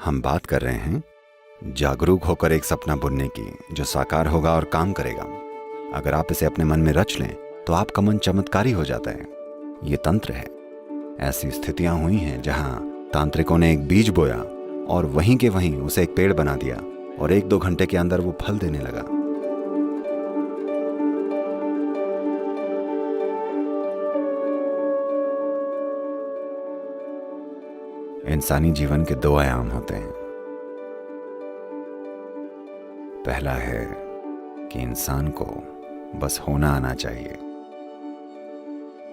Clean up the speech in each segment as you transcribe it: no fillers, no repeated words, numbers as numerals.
हम बात कर रहे हैं जागरूक होकर एक सपना बुनने की जो साकार होगा और काम करेगा। अगर आप इसे अपने मन में रच लें तो आपका मन चमत्कारी हो जाता है। ये तंत्र है। ऐसी स्थितियां हुई हैं जहां तांत्रिकों ने एक बीज बोया और वहीं के वहीं उसे एक पेड़ बना दिया और 1-2 घंटे के अंदर वो फल देने लगा। इंसानी जीवन के 2 आयाम होते हैं। पहला है कि इंसान को बस होना आना चाहिए,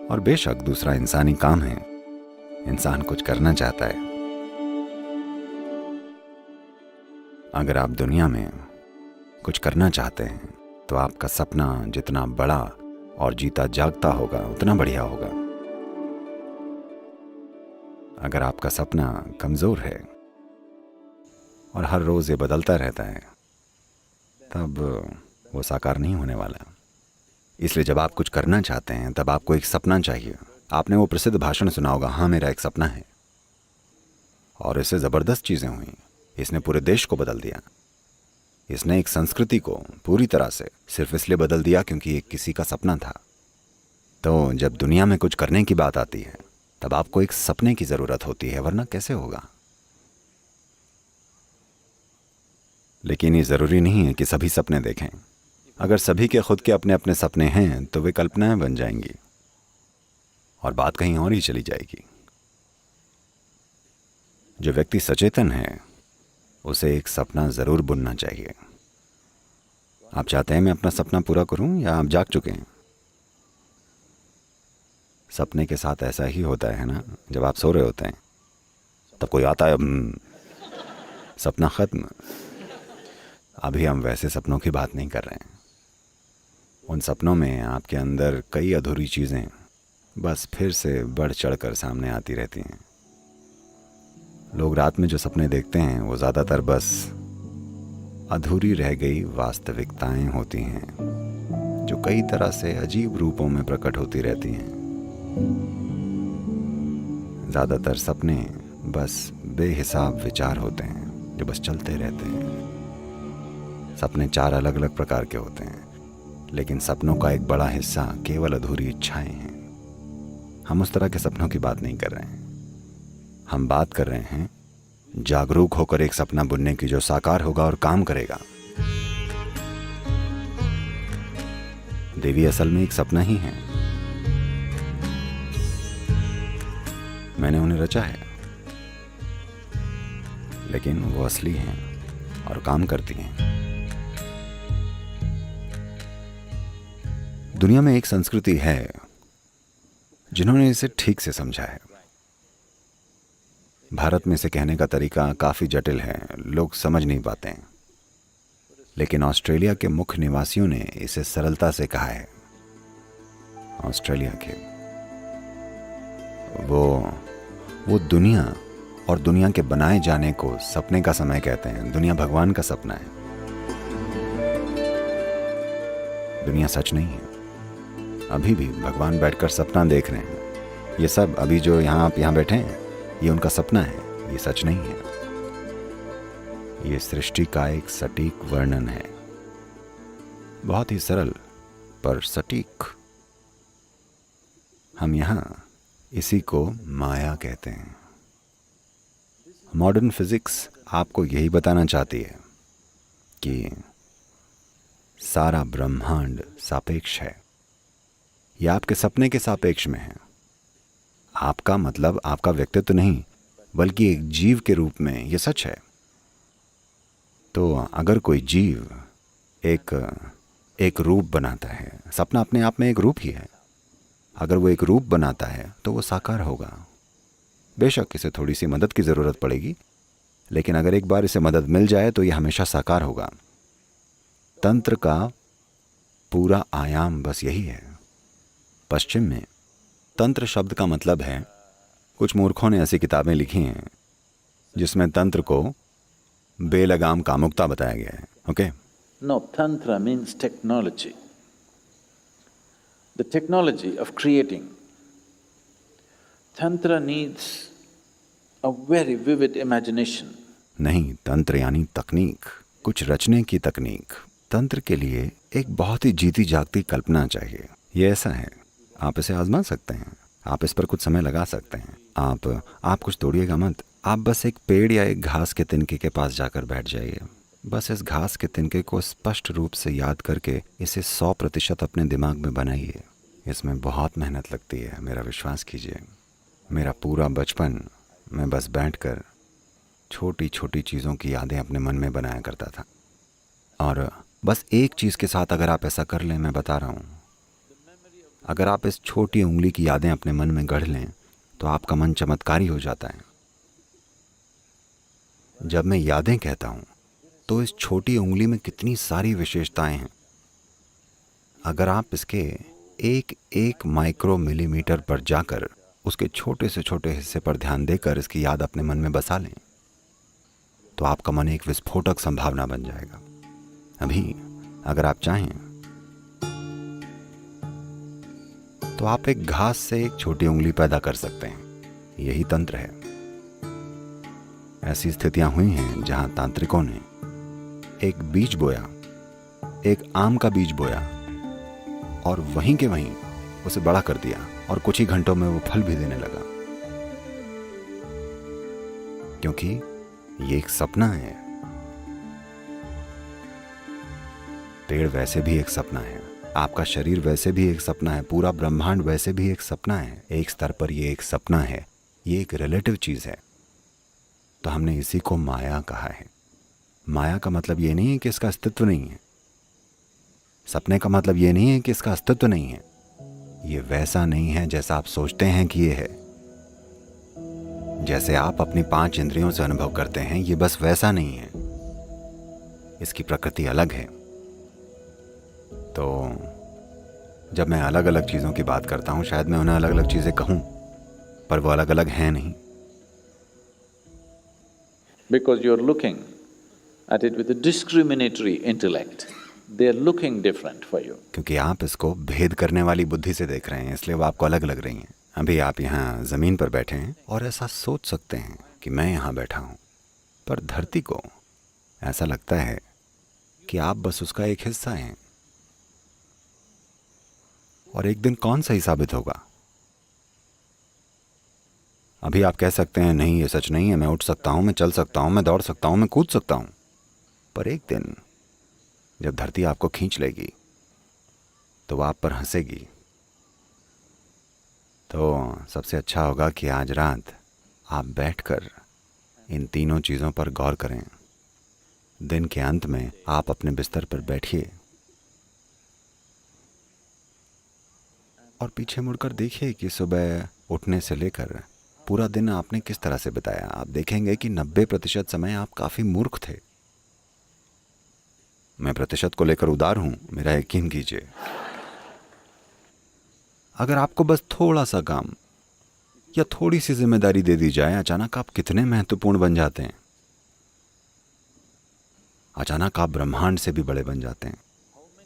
और बेशक दूसरा इंसानी काम है, इंसान कुछ करना चाहता है। अगर आप दुनिया में कुछ करना चाहते हैं तो आपका सपना जितना बड़ा और जीता जागता होगा उतना बढ़िया होगा। अगर आपका सपना कमजोर है और हर रोज ये बदलता रहता है तब वो साकार नहीं होने वाला। इसलिए जब आप कुछ करना चाहते हैं तब आपको एक सपना चाहिए। आपने वो प्रसिद्ध भाषण सुना होगा, हाँ मेरा एक सपना है, और इससे जबरदस्त चीजें हुई। इसने पूरे देश को बदल दिया। इसने एक संस्कृति को पूरी तरह से सिर्फ इसलिए बदल दिया क्योंकि ये किसी का सपना था। तो जब दुनिया में कुछ करने की बात आती है तब आपको एक सपने की जरूरत होती है, वरना कैसे होगा। लेकिन ये जरूरी नहीं है कि सभी सपने देखें। अगर सभी के खुद के अपने अपने सपने हैं तो वे कल्पनाएं बन जाएंगी और बात कहीं और ही चली जाएगी। जो व्यक्ति सचेतन है उसे एक सपना जरूर बुनना चाहिए। आप चाहते हैं मैं अपना सपना पूरा करूं या आप जाग चुके हैं? सपने के साथ ऐसा ही होता है ना, जब आप सो रहे होते हैं तब कोई आता है, सपना खत्म। अभी हम वैसे सपनों की बात नहीं कर रहे हैं। उन सपनों में आपके अंदर कई अधूरी चीजें बस फिर से बढ़ चढ़कर सामने आती रहती हैं। लोग रात में जो सपने देखते हैं वो ज्यादातर बस अधूरी रह गई वास्तविकताएं होती हैं जो कई तरह से अजीब रूपों में प्रकट होती रहती हैं। ज्यादातर सपने बस बेहिसाब विचार होते हैं जो बस चलते रहते हैं। सपने 4 अलग अलग प्रकार के होते हैं, लेकिन सपनों का एक बड़ा हिस्सा केवल अधूरी इच्छाएं हैं। हम उस तरह के सपनों की बात नहीं कर रहे हैं। हम बात कर रहे हैं जागरूक होकर एक सपना बुनने की जो साकार होगा और काम करेगा। देवी असल में एक सपना ही है। मैंने उन्हें रचा है, लेकिन वो असली हैं और काम करती हैं। दुनिया में एक संस्कृति है जिन्होंने इसे ठीक से समझा है। भारत में इसे कहने का तरीका काफी जटिल है, लोग समझ नहीं पाते हैं। लेकिन ऑस्ट्रेलिया के मुख्य निवासियों ने इसे सरलता से कहा है। ऑस्ट्रेलिया के वो दुनिया और दुनिया के बनाए जाने को सपने का समय कहते हैं। दुनिया भगवान का सपना है। दुनिया सच नहीं है। अभी भी भगवान बैठकर सपना देख रहे हैं। ये सब अभी जो आप यहाँ बैठे हैं ये उनका सपना है, ये सच नहीं है। ये सृष्टि का एक सटीक वर्णन है, बहुत ही सरल पर सटीक। हम यहाँ इसी को माया कहते हैं। मॉडर्न फिजिक्स आपको यही बताना चाहती है कि सारा ब्रह्मांड सापेक्ष है। यह आपके सपने के सापेक्ष में है। आपका मतलब आपका व्यक्तित्व नहीं, बल्कि एक जीव के रूप में यह सच है। तो अगर कोई जीव एक रूप बनाता है, सपना अपने आप में एक रूप ही है। अगर वो एक रूप बनाता है तो वो साकार होगा। बेशक इसे थोड़ी सी मदद की जरूरत पड़ेगी, लेकिन अगर एक बार इसे मदद मिल जाए तो यह हमेशा साकार होगा। तंत्र का पूरा आयाम बस यही है। पश्चिम में तंत्र शब्द का मतलब है, कुछ मूर्खों ने ऐसी किताबें लिखी हैं जिसमें तंत्र को बेलगाम कामुकता बताया गया है। Okay? No, Tantra means technology. The technology of creating. Tantra needs a very vivid imagination. नहीं, तंत्र यानी तकनीक, कुछ रचने की तकनीक। तंत्र के लिए एक बहुत ही जीती जागती कल्पना चाहिए। ये ऐसा है, आप इसे आजमा सकते हैं, आप इस पर कुछ समय लगा सकते हैं। आप कुछ तोड़िएगा मत, आप बस एक पेड़ या एक घास के तिनके के पास जाकर बैठ जाइए। बस इस घास के तिनके को स्पष्ट रूप से याद करके इसे 100% अपने दिमाग में बनाइए। इसमें बहुत मेहनत लगती है, मेरा विश्वास कीजिए। मेरा पूरा बचपन मैं बस बैठकर छोटी छोटी चीज़ों की यादें अपने मन में बनाया करता था। और बस एक चीज़ के साथ अगर आप ऐसा कर लें, मैं बता रहा हूँ, अगर आप इस छोटी उंगली की यादें अपने मन में गढ़ लें तो आपका मन चमत्कारी हो जाता है। जब मैं यादें कहता हूँ तो इस छोटी उंगली में कितनी सारी विशेषताएं हैं। अगर आप इसके एक एक माइक्रो मिलीमीटर पर जाकर उसके छोटे से छोटे हिस्से पर ध्यान देकर इसकी याद अपने मन में बसा लें तो आपका मन एक विस्फोटक संभावना बन जाएगा। अभी अगर आप चाहें तो आप एक घास से एक छोटी उंगली पैदा कर सकते हैं। यही तंत्र है। ऐसी स्थितियां हुई हैं जहां तांत्रिकों ने एक बीज बोया, एक आम का बीज बोया और वहीं के वहीं उसे बड़ा कर दिया और कुछ ही घंटों में वो फल भी देने लगा, क्योंकि ये एक सपना है। पेड़ वैसे भी एक सपना है, आपका शरीर वैसे भी एक सपना है, पूरा ब्रह्मांड वैसे भी एक सपना है। एक स्तर पर ये एक सपना है, ये एक रिलेटिव चीज है। तो हमने इसी को माया कहा है। माया का मतलब ये नहीं है कि इसका अस्तित्व नहीं है। सपने का मतलब ये नहीं है कि इसका अस्तित्व नहीं है। ये वैसा नहीं है जैसा आप सोचते हैं कि ये है। जैसे आप अपनी 5 इंद्रियों से अनुभव करते हैं, ये बस वैसा नहीं है। इसकी प्रकृति अलग है। तो जब मैं अलग अलग चीज़ों की बात करता हूँ, शायद मैं उन्हें अलग अलग चीज़ें कहूँ, पर वो अलग अलग हैं नहीं। Because you're looking at it with a discriminatory intellect, they're looking different for you. क्योंकि आप इसको भेद करने वाली बुद्धि से देख रहे हैं, इसलिए वो आपको अलग लग रही हैं। अभी आप यहाँ ज़मीन पर बैठे हैं और ऐसा सोच सकते हैं कि मैं यहाँ बैठा हूँ, पर धरती को ऐसा लगता है कि आप बस उसका एक हिस्सा हैं। और एक दिन कौन सही साबित होगा? अभी आप कह सकते हैं नहीं, ये सच नहीं है, मैं उठ सकता हूँ, मैं चल सकता हूँ, मैं दौड़ सकता हूँ, मैं कूद सकता हूँ। पर एक दिन जब धरती आपको खींच लेगी तो वो आप पर हंसेगी। तो सबसे अच्छा होगा कि आज रात आप बैठकर इन तीनों चीज़ों पर गौर करें। दिन के अंत में आप अपने बिस्तर पर बैठिए और पीछे मुड़कर देखिए कि सुबह उठने से लेकर पूरा दिन आपने किस तरह से बिताया। आप देखेंगे कि 90% समय आप काफ़ी मूर्ख थे। मैं प्रतिशत को लेकर उदार हूं, मेरा यकीन कीजिए। अगर आपको बस थोड़ा सा काम या थोड़ी सी जिम्मेदारी दे दी जाए, अचानक आप कितने महत्वपूर्ण बन जाते हैं। अचानक आप ब्रह्मांड से भी बड़े बन जाते हैं।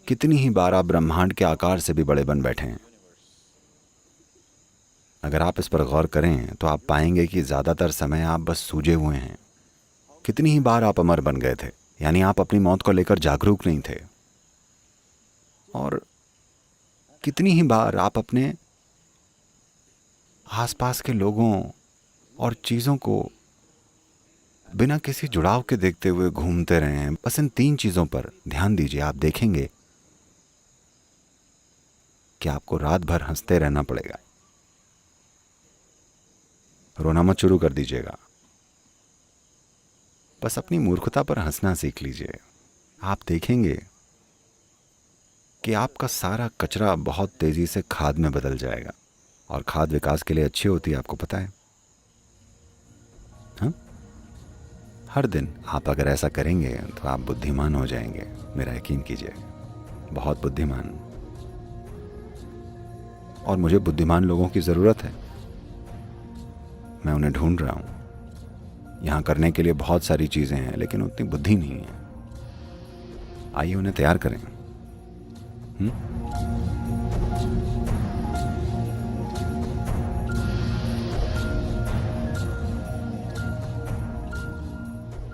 कितनी ही बार आप ब्रह्मांड के आकार से भी बड़े बन बैठे हैं। अगर आप इस पर गौर करें तो आप पाएंगे कि ज़्यादातर समय आप बस सूझे हुए हैं। कितनी ही बार आप अमर बन गए थे, यानी आप अपनी मौत को लेकर जागरूक नहीं थे। और कितनी ही बार आप अपने आसपास के लोगों और चीज़ों को बिना किसी जुड़ाव के देखते हुए घूमते रहे हैं। बस इन 3 चीज़ों पर ध्यान दीजिए, आप देखेंगे कि आपको रात भर हंसते रहना पड़ेगा। रोना मत शुरू कर दीजिएगा, बस अपनी मूर्खता पर हंसना सीख लीजिए। आप देखेंगे कि आपका सारा कचरा बहुत तेजी से खाद में बदल जाएगा। और खाद विकास के लिए अच्छी होती है, आपको पता है। हाँ, हर दिन आप अगर ऐसा करेंगे तो आप बुद्धिमान हो जाएंगे, मेरा यकीन कीजिए, बहुत बुद्धिमान। और मुझे बुद्धिमान लोगों की ज़रूरत है, मैं उन्हें ढूंढ रहा हूँ। यहाँ करने के लिए बहुत सारी चीज़ें हैं, लेकिन उतनी बुद्धि नहीं है। आइए उन्हें तैयार करें।